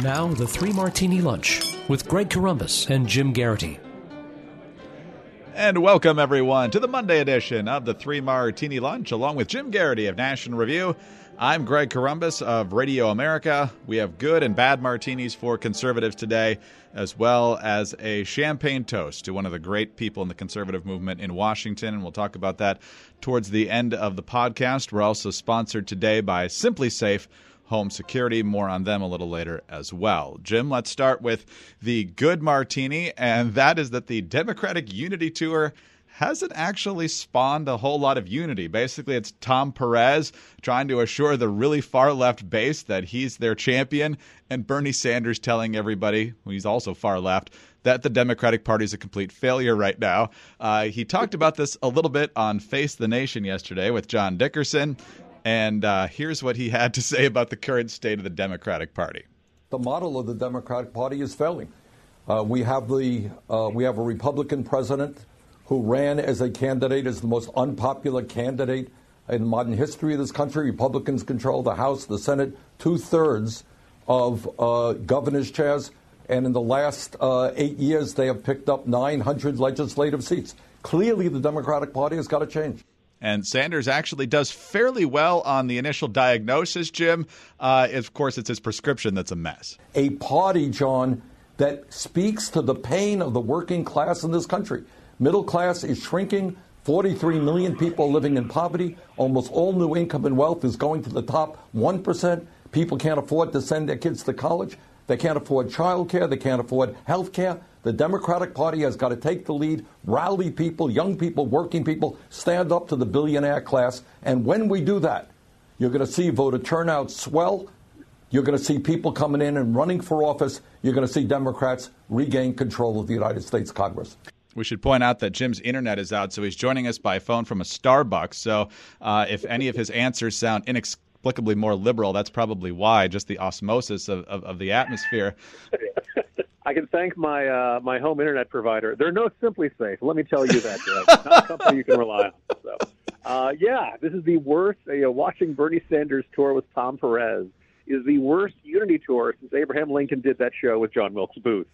Now, the Three Martini Lunch with Greg Corombos and Jim Garrity. And welcome, everyone, to the Monday edition of the Three Martini Lunch, along with Jim Garrity of National Review. I'm Greg Corombos of Radio America. We have good and bad martinis for conservatives today, as well as a champagne toast to one of the great people in the conservative movement in Washington, and we'll talk about that towards the end of the podcast. We're also sponsored today by Simply Safe Home Security. More on them a little later as well. Jim, let's start with the good martini, and that is that the Democratic Unity Tour hasn't actually spawned a whole lot of unity. Basically, it's Tom Perez trying to assure the really far-left base that he's their champion, and Bernie Sanders telling everybody, who he's also far-left, that the Democratic Party is a complete failure right now. He talked about this a little bit on Face the Nation yesterday with John Dickerson, and here's what he had to say about the current state of the Democratic Party. The model of the Democratic Party is failing. We have a Republican president who ran as a candidate, as the most unpopular candidate in modern history of this country. Republicans control the House, the Senate, 2/3 of governor's chairs. And in the last 8 years, they have picked up 900 legislative seats. Clearly, the Democratic Party has got to change. And Sanders actually does fairly well on the initial diagnosis, Jim. Of course, it's his prescription that's a mess. A party, John, that speaks to the pain of the working class in this country. Middle class is shrinking. 43 million people living in poverty. Almost all new income and wealth is going to the top 1%. People can't afford to send their kids to college. They can't afford child care. They can't afford health care. The Democratic Party has got to take the lead, rally people, young people, working people, stand up to the billionaire class. And when we do that, you're going to see voter turnout swell. You're going to see people coming in and running for office. You're going to see Democrats regain control of the United States Congress. We should point out that Jim's internet is out, so he's joining us by phone from a Starbucks. So if any of his answers sound inexplicably more liberal, that's probably why, just the osmosis of the atmosphere. I can thank my my home internet provider. They're no Simply Safe. Let me tell you that, Greg. Not a company you can rely on. So, this is the worst. Watching Bernie Sanders tour with Tom Perez is the worst unity tour since Abraham Lincoln did that show with John Wilkes Booth.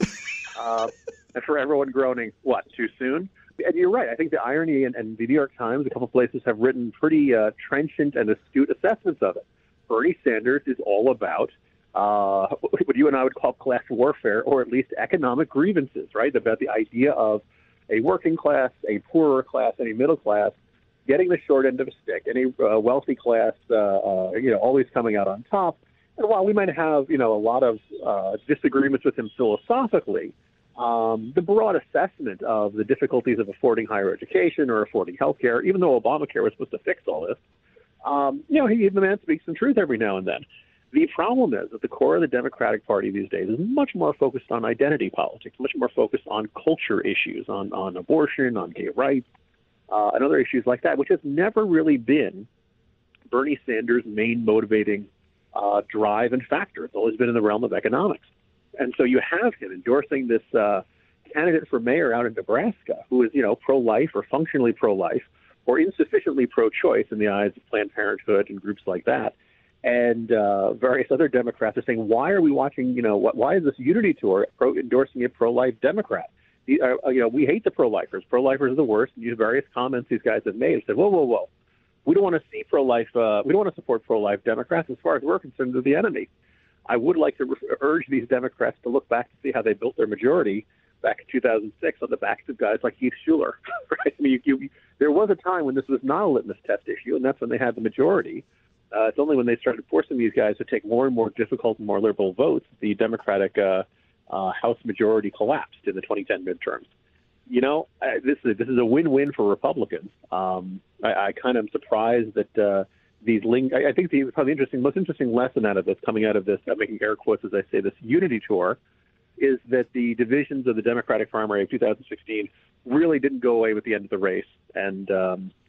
And for everyone groaning, what, too soon? And you're right. I think the irony, and the New York Times, a couple places have written pretty trenchant and astute assessments of it. Bernie Sanders is all about what you and I would call class warfare, or at least economic grievances, right? About the idea of a working class, a poorer class, and a middle class getting the short end of a stick, and a wealthy class, always coming out on top. And while we might have, a lot of disagreements with him philosophically, the broad assessment of the difficulties of affording higher education or affording health care, even though Obamacare was supposed to fix all this, the man speaks some truth every now and then. The problem is that the core of the Democratic Party these days is much more focused on identity politics, much more focused on culture issues, on abortion, on gay rights, and other issues like that, which has never really been Bernie Sanders' main motivating drive and factor. It's always been in the realm of economics. And so you have him endorsing this candidate for mayor out in Nebraska who is, pro-life or functionally pro-life or insufficiently pro-choice in the eyes of Planned Parenthood and groups like that. And various other Democrats are saying, why are we watching, why is this unity tour endorsing a pro-life Democrat? We hate the pro-lifers. Pro-lifers are the worst. And these various comments these guys have made have said, whoa. We don't want to see pro-life. We don't want to support pro-life Democrats. As far as we're concerned, they're the enemy. I would like to urge these Democrats to look back to see how they built their majority back in 2006 on the backs of guys like Keith Schuler. Right? I mean, there was a time when this was not a litmus test issue, and that's when they had the majority. It's only when they started forcing these guys to take more and more difficult and more liberal votes, the Democratic House majority collapsed in the 2010 midterms. This is a win-win for Republicans. I kind of am surprised that I think the probably most interesting lesson out of this, coming out of this, I'm making air quotes as I say this, unity tour, is that the divisions of the Democratic primary of 2016 really didn't go away with the end of the race. And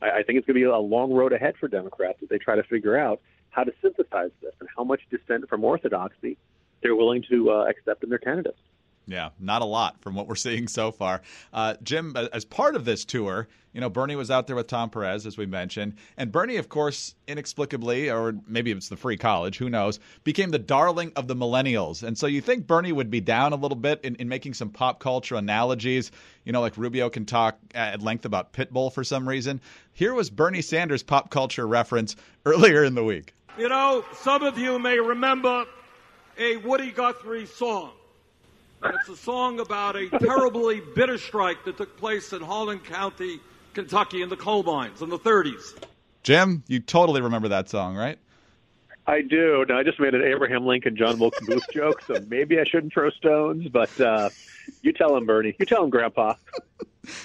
I think it's going to be a long road ahead for Democrats as they try to figure out how to synthesize this and how much dissent from orthodoxy they're willing to accept in their candidates. Yeah, not a lot from what we're seeing so far. Jim, as part of this tour, Bernie was out there with Tom Perez, as we mentioned. And Bernie, of course, inexplicably, or maybe it's the free college, who knows, became the darling of the millennials. And so you think Bernie would be down a little bit in making some pop culture analogies, like Rubio can talk at length about Pitbull for some reason. Here was Bernie Sanders' pop culture reference earlier in the week. Some of you may remember a Woody Guthrie song. It's a song about a terribly bitter strike that took place in Harlan County, Kentucky, in the coal mines in the 30s. Jim, you totally remember that song, right? I do. Now, I just made an Abraham Lincoln, John Wilkes Booth joke, so maybe I shouldn't throw stones, but you tell him, Bernie. You tell him, Grandpa.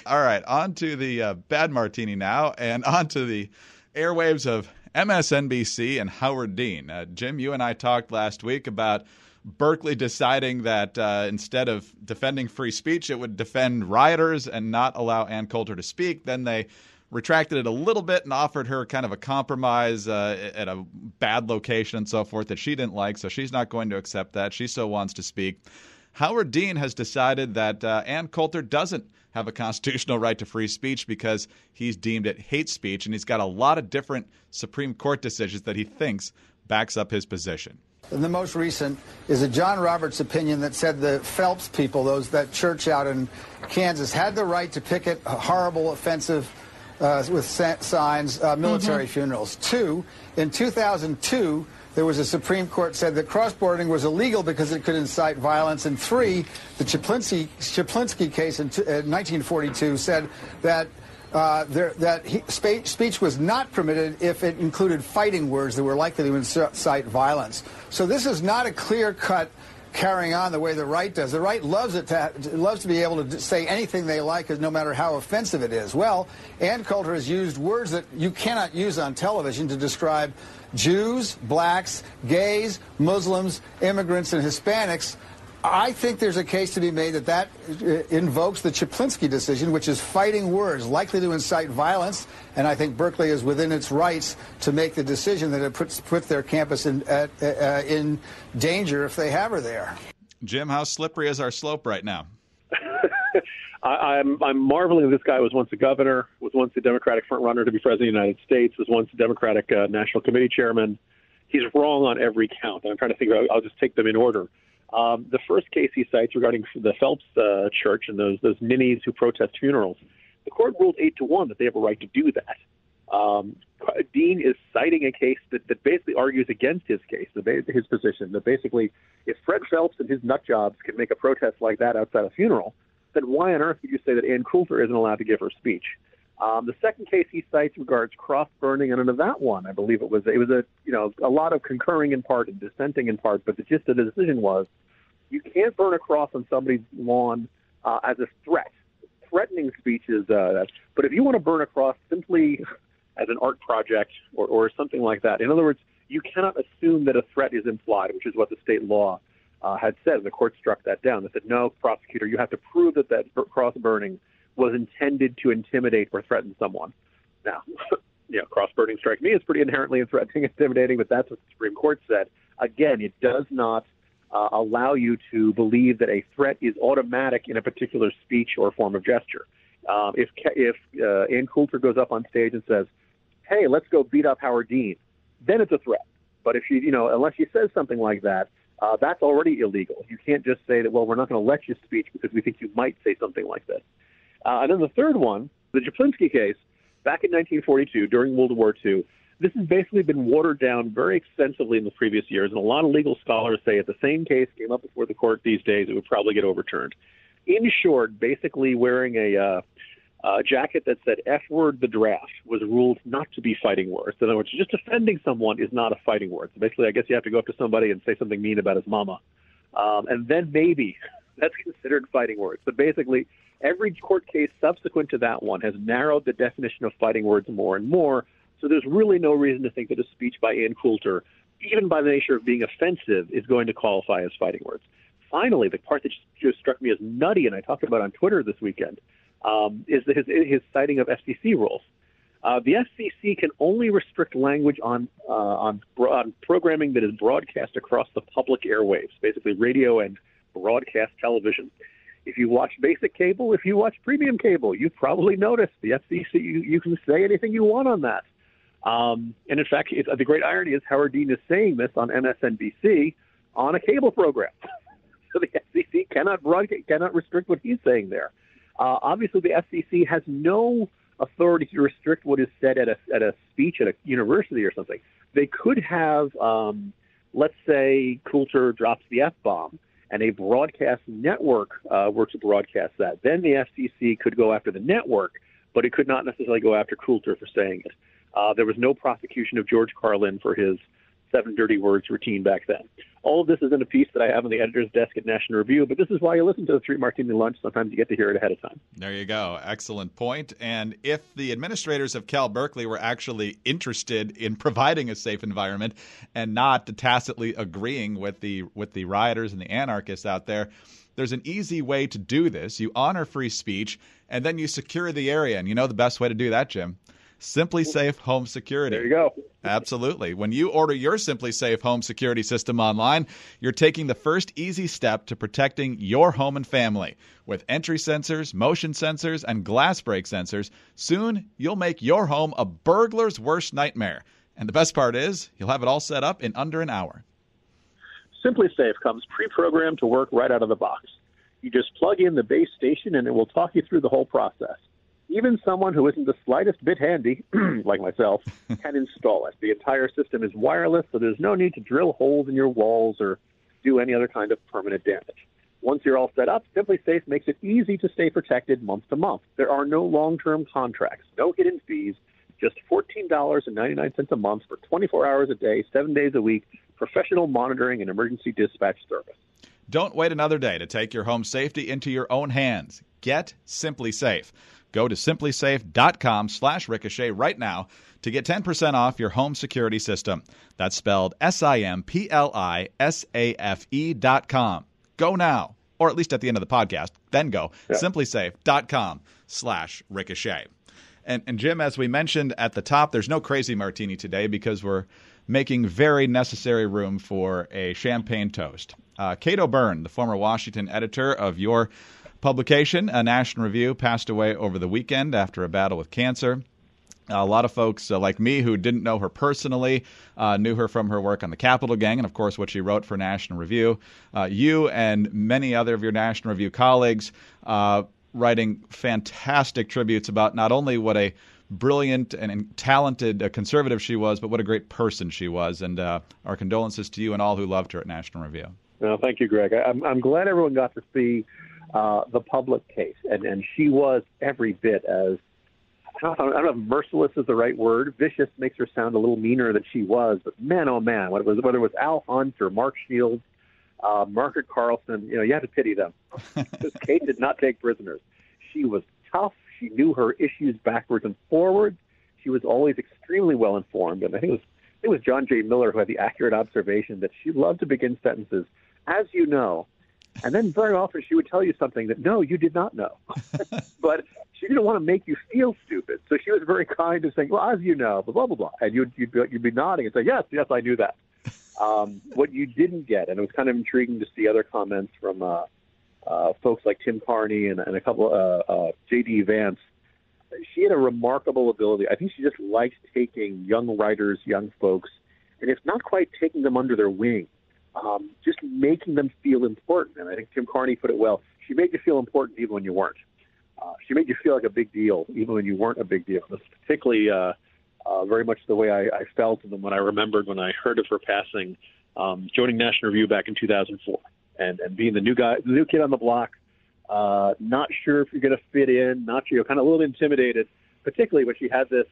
All right, on to the bad martini now, and on to the airwaves of MSNBC and Howard Dean. Jim, you and I talked last week about Berkeley deciding that instead of defending free speech, it would defend rioters and not allow Ann Coulter to speak. Then they retracted it a little bit and offered her kind of a compromise at a bad location and so forth that she didn't like, so she's not going to accept that. She still wants to speak. Howard Dean has decided that Ann Coulter doesn't have a constitutional right to free speech because he's deemed it hate speech, and he's got a lot of different Supreme Court decisions that he thinks backs up his position. The most recent is a John Roberts opinion that said the Phelps people, that church out in Kansas, had the right to picket horrible, offensive, with signs, military funerals. 2, in 2002, there was a Supreme Court said that cross-boarding was illegal because it could incite violence. And 3, the Chaplinsky case in 1942 said that speech was not permitted if it included fighting words that were likely to incite violence. So this is not a clear-cut carrying on the way the right does. The right loves to be able to say anything they like, no matter how offensive it is. Well, Ann Coulter has used words that you cannot use on television to describe Jews, blacks, gays, Muslims, immigrants, and Hispanics. I think there's a case to be made that invokes the Chaplinsky decision, which is fighting words likely to incite violence, and I think Berkeley is within its rights to make the decision that it puts their campus in danger if they have her there. Jim, how slippery is our slope right now? I'm marveling that this guy was once a governor, was once a Democratic frontrunner to be president of the United States, was once a Democratic National Committee chairman. He's wrong on every count, and I'm trying to figure out, I'll just take them in order. The first case he cites regarding the Phelps church and those ninnies who protest funerals, the court ruled 8-1 that they have a right to do that. Dean is citing a case that basically argues against his case, his position, that basically if Fred Phelps and his nut jobs can make a protest like that outside a funeral, then why on earth would you say that Ann Coulter isn't allowed to give her speech? The second case he cites regards cross burning, and under that one, I believe it was a lot of concurring in part and dissenting in part, but the gist of the decision was you can't burn a cross on somebody's lawn as a threat. Threatening speech is that, but if you want to burn a cross simply as an art project or something like that, in other words, you cannot assume that a threat is implied, which is what the state law had said, and the court struck that down. They said, no, prosecutor, you have to prove that cross burning was intended to intimidate or threaten someone. Now, cross-burning strikes me as pretty inherently threatening and intimidating, but that's what the Supreme Court said. Again, it does not allow you to believe that a threat is automatic in a particular speech or form of gesture. If Ann Coulter goes up on stage and says, hey, let's go beat up Howard Dean, then it's a threat. But if unless she says something like that, that's already illegal. You can't just say that, well, we're not going to let you speak because we think you might say something like this. And then the third one, the Chaplinsky case, back in 1942, during World War II, this has basically been watered down very extensively in the previous years, and a lot of legal scholars say if the same case came up before the court these days, it would probably get overturned. In short, basically wearing a jacket that said F-word the draft was ruled not to be fighting words. In other words, just offending someone is not a fighting word. So basically, I guess you have to go up to somebody and say something mean about his mama. And then maybe that's considered fighting words. But basically, every court case subsequent to that one has narrowed the definition of fighting words more and more. So there's really no reason to think that a speech by Ann Coulter, even by the nature of being offensive, is going to qualify as fighting words. Finally, the part that just struck me as nutty, and I talked about on Twitter this weekend, is his citing of FCC rules. The FCC can only restrict language on programming that is broadcast across the public airwaves, basically radio and broadcast television. If you watch basic cable, if you watch premium cable, you've probably noticed the FCC, you can say anything you want on that. And in fact, the great irony is Howard Dean is saying this on MSNBC on a cable program. So the FCC cannot restrict what he's saying there. Obviously, the FCC has no authority to restrict what is said at a speech at a university or something. They could have, let's say, Coulter drops the F-bomb, and a broadcast network were to broadcast that. Then the FCC could go after the network, but it could not necessarily go after Coulter for saying it. There was no prosecution of George Carlin for his 7 dirty words routine back then. All of this is in a piece that I have on the editor's desk at National Review, but this is why you listen to the 3 Martini Lunch. Sometimes you get to hear it ahead of time. There you go. Excellent point. And if the administrators of Cal Berkeley were actually interested in providing a safe environment and not tacitly agreeing with the rioters and the anarchists out there, there's an easy way to do this. You honor free speech, and then you secure the area. And you know the best way to do that, Jim? Simply Safe Home Security. There you go. Absolutely. When you order your Simply Safe home security system online, you're taking the first easy step to protecting your home and family. With entry sensors, motion sensors, and glass break sensors, soon you'll make your home a burglar's worst nightmare. And the best part is, you'll have it all set up in under an hour. Simply Safe comes pre-programmed to work right out of the box. You just plug in the base station and it will talk you through the whole process. Even someone who isn't the slightest bit handy, like myself, can install it. The entire system is wireless, so there's no need to drill holes in your walls or do any other kind of permanent damage. Once you're all set up, Simply Safe makes it easy to stay protected month to month. There are no long-term contracts, no hidden fees, just $14.99 a month for 24 hours a day, 7 days a week, professional monitoring and emergency dispatch service. Don't wait another day to take your home safety into your own hands. Get Simply Safe. Go to simplysafe.com/ricochet right now to get 10% off your home security system. That's spelled SIMPLISAFE.com. Go now, or at least at the end of the podcast. Then go simplysafe.com/ricochet. And Jim, as we mentioned at the top, there's no crazy martini today because we're making very necessary room for a champagne toast. Kate O'Byrne, the former Washington editor of your publication, A National Review, passed away over the weekend after a battle with cancer. A lot of folks like me who didn't know her personally knew her from her work on the Capitol Gang and, of course, what she wrote for National Review. You and many other of your National Review colleagues writing fantastic tributes about not only what a brilliant and talented conservative she was, but what a great person she was. And our condolences to you and all who loved her at National Review. Well, thank you, Greg. I'm glad everyone got to see the public case, and she was every bit as, I don't know if merciless is the right word. Vicious makes her sound a little meaner than she was, but man, oh man, whether it was Al Hunt or Mark Shields, Margaret Carlson, you had to pity them. Because Kate did not take prisoners. She was tough. She knew her issues backwards and forwards. She was always extremely well informed, and I think it was John J. Miller who had the accurate observation that she loved to begin sentences, as you know. And then very often she would tell you something that, no, you did not know. But she didn't want to make you feel stupid. So she was very kind of saying, well, as you know, blah, blah, blah. And you'd be nodding and say, yes, I knew that. What you didn't get, and it was kind of intriguing to see other comments from folks like Tim Carney and a couple J.D. Vance, she had a remarkable ability. I think she just liked taking young writers, young folks, and if not quite taking them under their wing, just making them feel important. And I think Tim Carney put it well. She made you feel important even when you weren't. She made you feel like a big deal even when you weren't a big deal. That's particularly very much the way I felt and when I remembered when I heard of her passing, joining National Review back in 2004 and being the new kid on the block, not sure if you're going to fit in, not sure, kind of a little intimidated, particularly when she had this,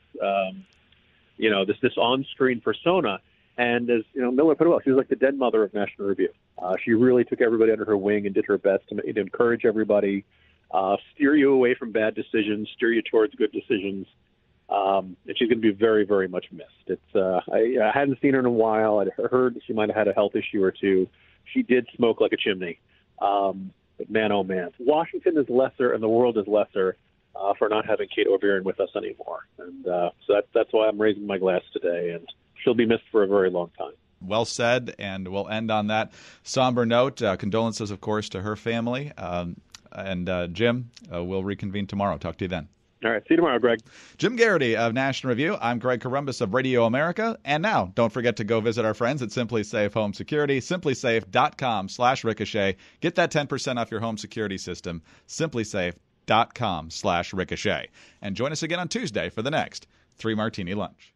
this on-screen persona. And as Miller put it well, she was like the dead mother of National Review. She really took everybody under her wing and did her best to encourage everybody, steer you away from bad decisions, steer you towards good decisions. And she's going to be very, very much missed. I hadn't seen her in a while. I'd heard that she might have had a health issue or two. She did smoke like a chimney. But man, oh man, Washington is lesser and the world is lesser for not having Kate O'Byrne with us anymore. And so that's why I'm raising my glass today. And she'll be missed for a very long time. Well said, and we'll end on that somber note. Condolences, of course, to her family. And Jim, we'll reconvene tomorrow. Talk to you then. All right. See you tomorrow, Greg. Jim Garrity of National Review. I'm Greg Corombos of Radio America. And now, don't forget to go visit our friends at Simply Safe Home Security, simplysafe.com/ricochet. Get that 10% off your home security system, simplysafe.com/ricochet. And join us again on Tuesday for the next 3 Martini Lunch.